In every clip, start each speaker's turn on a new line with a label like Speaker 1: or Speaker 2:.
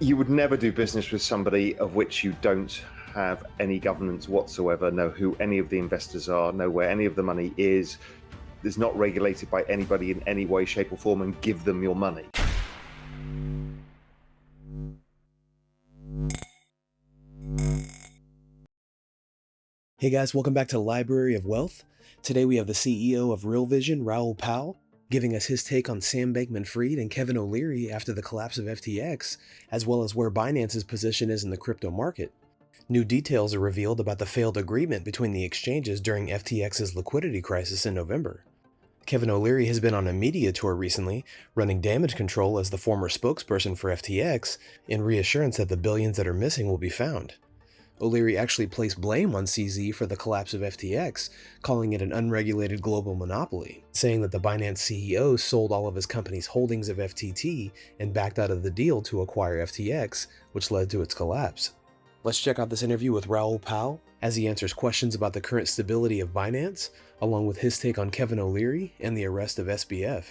Speaker 1: You would never do business with somebody of which you don't have any governance whatsoever, know who any of the investors are, know where any of the money is not regulated by anybody in any way, shape, or form, and give them your money.
Speaker 2: Hey guys, welcome back to Library of Wealth. Today we have the CEO of Real Vision, Raoul, giving us his take on Sam Bankman-Fried and Kevin O'Leary after the collapse of FTX, as well as where Binance's position is in the crypto market. New details are revealed about the failed agreement between the exchanges during FTX's liquidity crisis in November. Kevin O'Leary has been on a media tour recently, running damage control as the former spokesperson for FTX, in reassurance that the billions that are missing will be found. O'Leary actually placed blame on CZ for the collapse of FTX, calling it an unregulated global monopoly, saying that the Binance CEO sold all of his company's holdings of FTT and backed out of the deal to acquire FTX, which led to its collapse. Let's check out this interview with Raoul as he answers questions about the current stability of Binance, along with his take on Kevin O'Leary and the arrest of SBF.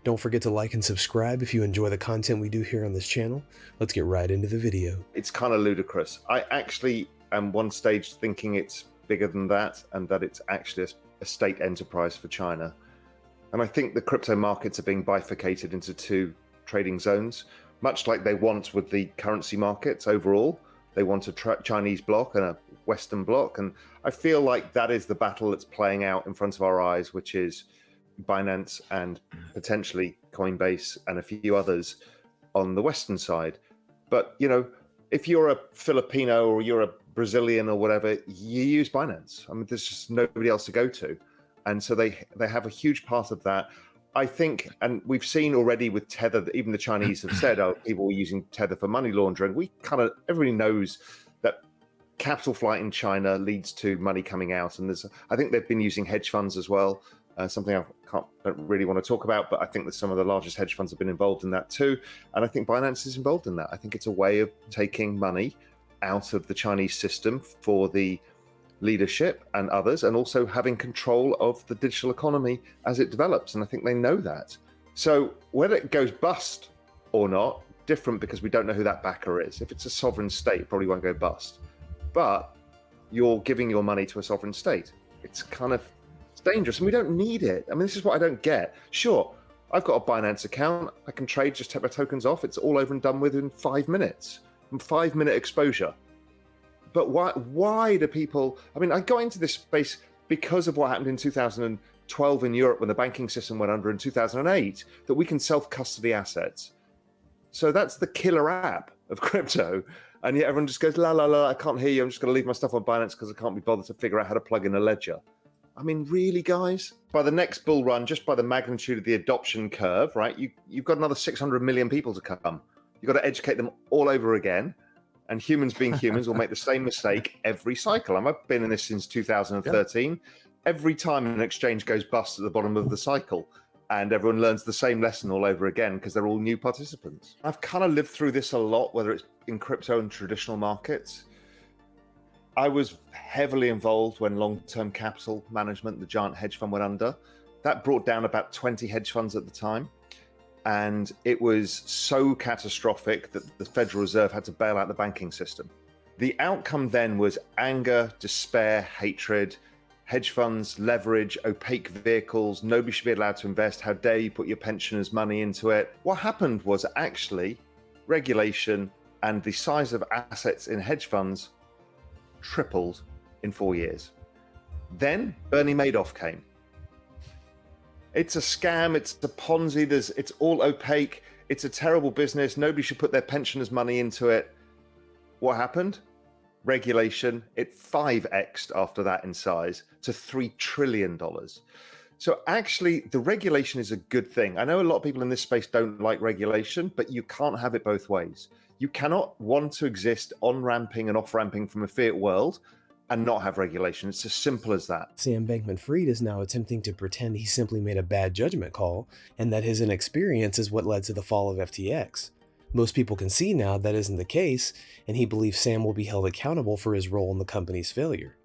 Speaker 2: Don't forget to like and subscribe if you enjoy the content we do here on this channel. Let's get right into the video.
Speaker 1: It's kind of ludicrous. I actually am one stage thinking it's bigger than that and that it's actually a state enterprise for China. And I think the crypto markets are being bifurcated into two trading zones, much like they want with the currency markets overall. They want a Chinese block and a Western block. And I feel like that is the battle that's playing out in front of our eyes, which is Binance and potentially Coinbase and a few others on the Western side. But, you know, if you're a Filipino or you're a Brazilian or whatever, you use Binance. I mean, there's just nobody else to go to. And so they have a huge part of that. I think, and we've seen already with Tether, that even the Chinese have said, oh, people were using Tether for money laundering. Everybody knows that capital flight in China leads to money coming out. And I think they've been using hedge funds as well. Something I don't really want to talk about, but I think that some of the largest hedge funds have been involved in that too. And I think Binance is involved in that. I think it's a way of taking money out of the Chinese system for the leadership and others, and also having control of the digital economy as it develops. And I think they know that. So whether it goes bust or not, different, because we don't know who that backer is. If it's a sovereign state, it probably won't go bust. But you're giving your money to a sovereign state. It's dangerous, and we don't need it. I mean, this is what I don't get. Sure, I've got a Binance account. I can trade, just take my tokens off. It's all over and done with in 5 minutes. 5-minute exposure. But why do people... I mean, I got into this space because of what happened in 2012 in Europe when the banking system went under in 2008, that we can self-custody assets. So that's the killer app of crypto. And yet everyone just goes, la, la, la, I can't hear you. I'm just going to leave my stuff on Binance because I can't be bothered to figure out how to plug in a ledger. I mean, really, guys? By the next bull run, just by the magnitude of the adoption curve, right, you've got another 600 million people to come. You've got to educate them all over again. And humans being humans will make the same mistake every cycle. I've been in this since 2013. Yep. Every time an exchange goes bust at the bottom of the cycle, and everyone learns the same lesson all over again because they're all new participants. I've kind of lived through this a lot, whether it's in crypto and traditional markets. I was heavily involved when long-term capital management, the giant hedge fund, went under. That brought down about 20 hedge funds at the time. And it was so catastrophic that the Federal Reserve had to bail out the banking system. The outcome then was anger, despair, hatred, hedge funds, leverage, opaque vehicles. Nobody should be allowed to invest. How dare you put your pensioners' money into it? What happened was actually regulation, and the size of assets in hedge funds tripled in 4 years. Then Bernie Madoff came. It's a scam, it's a Ponzi, it's all opaque, it's a terrible business, nobody should put their pensioners' money into it. What happened? Regulation, it 5x'd after that in size to $3 trillion. So actually, the regulation is a good thing. I know a lot of people in this space don't like regulation, but you can't have it both ways. You cannot want to exist on-ramping and off-ramping from a fiat world and not have regulation. It's as simple as that.
Speaker 2: Sam Bankman-Fried is now attempting to pretend he simply made a bad judgment call and that his inexperience is what led to the fall of FTX. Most people can see now that isn't the case, and he believes Sam will be held accountable for his role in the company's failure.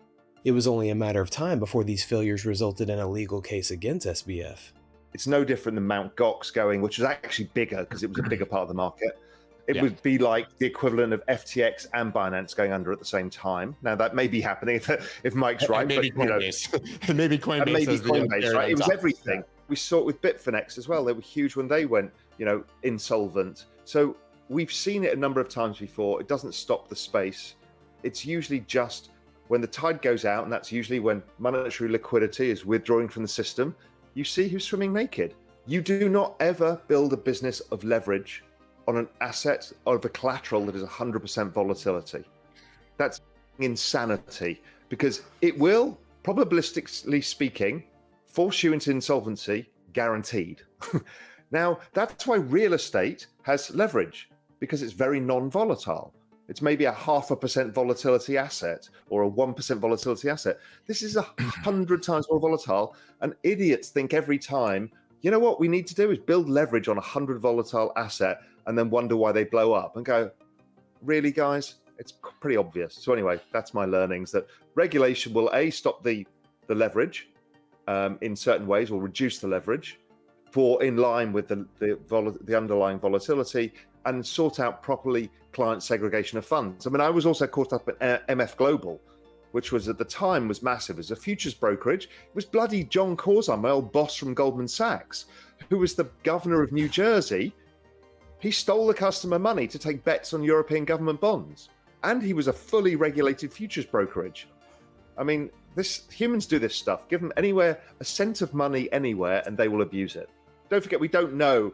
Speaker 2: It was only a matter of time before these failures resulted in a legal case against SBF.
Speaker 1: It's no different than Mt. Gox going, which was actually bigger because it was a bigger part of the market, It would be like the equivalent of FTX and Binance going under at the same time. Now that may be happening if Mike's right,
Speaker 3: maybe
Speaker 1: but
Speaker 3: Coinbase, maybe Coinbase,
Speaker 1: right? It was
Speaker 3: top.
Speaker 1: everything. We saw it with Bitfinex as well. They were huge when they went, insolvent. So we've seen it a number of times before. It doesn't stop the space. It's usually just when the tide goes out, and that's usually when monetary liquidity is withdrawing from the system. You see who's swimming naked. You do not ever build a business of leverage on an asset of a collateral that is 100% volatility. That's insanity, because it will, probabilistically speaking, force you into insolvency, guaranteed. Now, that's why real estate has leverage, because it's very non-volatile. It's maybe a 0.5% volatility asset or a 1% volatility asset. This is 100 times more volatile, and idiots think every time, you know what we need to do is build leverage on a 100 volatile asset and then wonder why they blow up and go, really, guys? It's pretty obvious. So anyway, that's my learnings, that regulation will stop the leverage in certain ways, or reduce the leverage for in line with the underlying volatility, and sort out properly client segregation of funds. I mean, I was also caught up at MF Global, which was at the time was massive as a futures brokerage. It was bloody John Corzine, my old boss from Goldman Sachs, who was the governor of New Jersey. He stole the customer money to take bets on European government bonds. And he was a fully regulated futures brokerage. I mean, humans do this stuff. Give them a cent of money anywhere, and they will abuse it. Don't forget, we don't know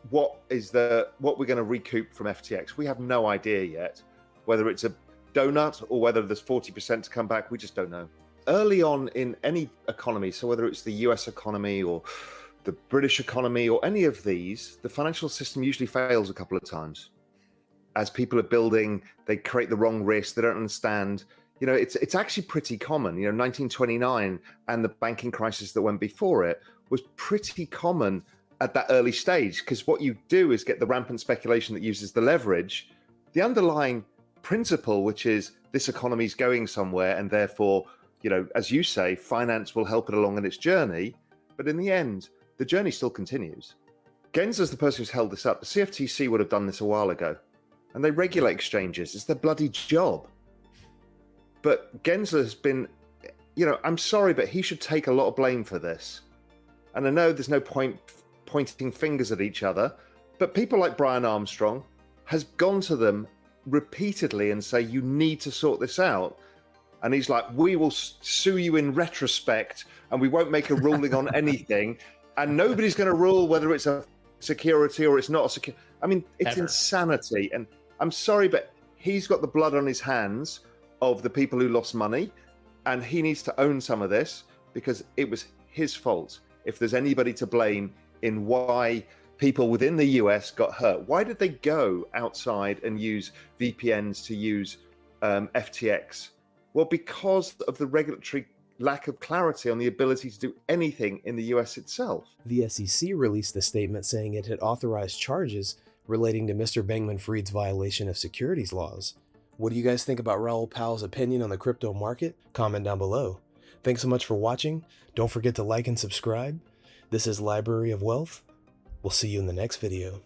Speaker 1: what we're going to recoup from FTX. We have no idea yet, whether it's a donut or whether there's 40% to come back. We just don't know. Early on in any economy, so whether it's the US economy or the British economy or any of these, the financial system usually fails a couple of times. As people are building, they create the wrong risk. They don't understand. It's actually pretty common. 1929 and the banking crisis that went before it was pretty common at that early stage, because what you do is get the rampant speculation that uses the leverage. The underlying principle, which is this economy is going somewhere, and therefore, as you say, finance will help it along in its journey. But in the end, the journey still continues. Gensler's the person who's held this up. The CFTC would have done this a while ago, and they regulate exchanges. It's their bloody job. But Gensler has been, I'm sorry, but he should take a lot of blame for this. And I know there's no point pointing fingers at each other, but people like Brian Armstrong has gone to them repeatedly and say, you need to sort this out. And he's like, we will sue you in retrospect, and we won't make a ruling on anything. And nobody's going to rule whether it's a security or it's not a security. I mean, it's insanity. And I'm sorry, but he's got the blood on his hands of the people who lost money, and he needs to own some of this, because it was his fault. If there's anybody to blame in why people within the US got hurt, why did they go outside and use VPNs to use FTX? Well, because of the regulatory lack of clarity on the ability to do anything in the US itself.
Speaker 2: The SEC released a statement saying it had authorized charges relating to Mr. Bankman-Fried's violation of securities laws. What do you guys think about Raoul Pal's opinion on the crypto market? Comment down below. Thanks so much for watching. Don't forget to like and subscribe. This is Library of Wealth. We'll see you in the next video.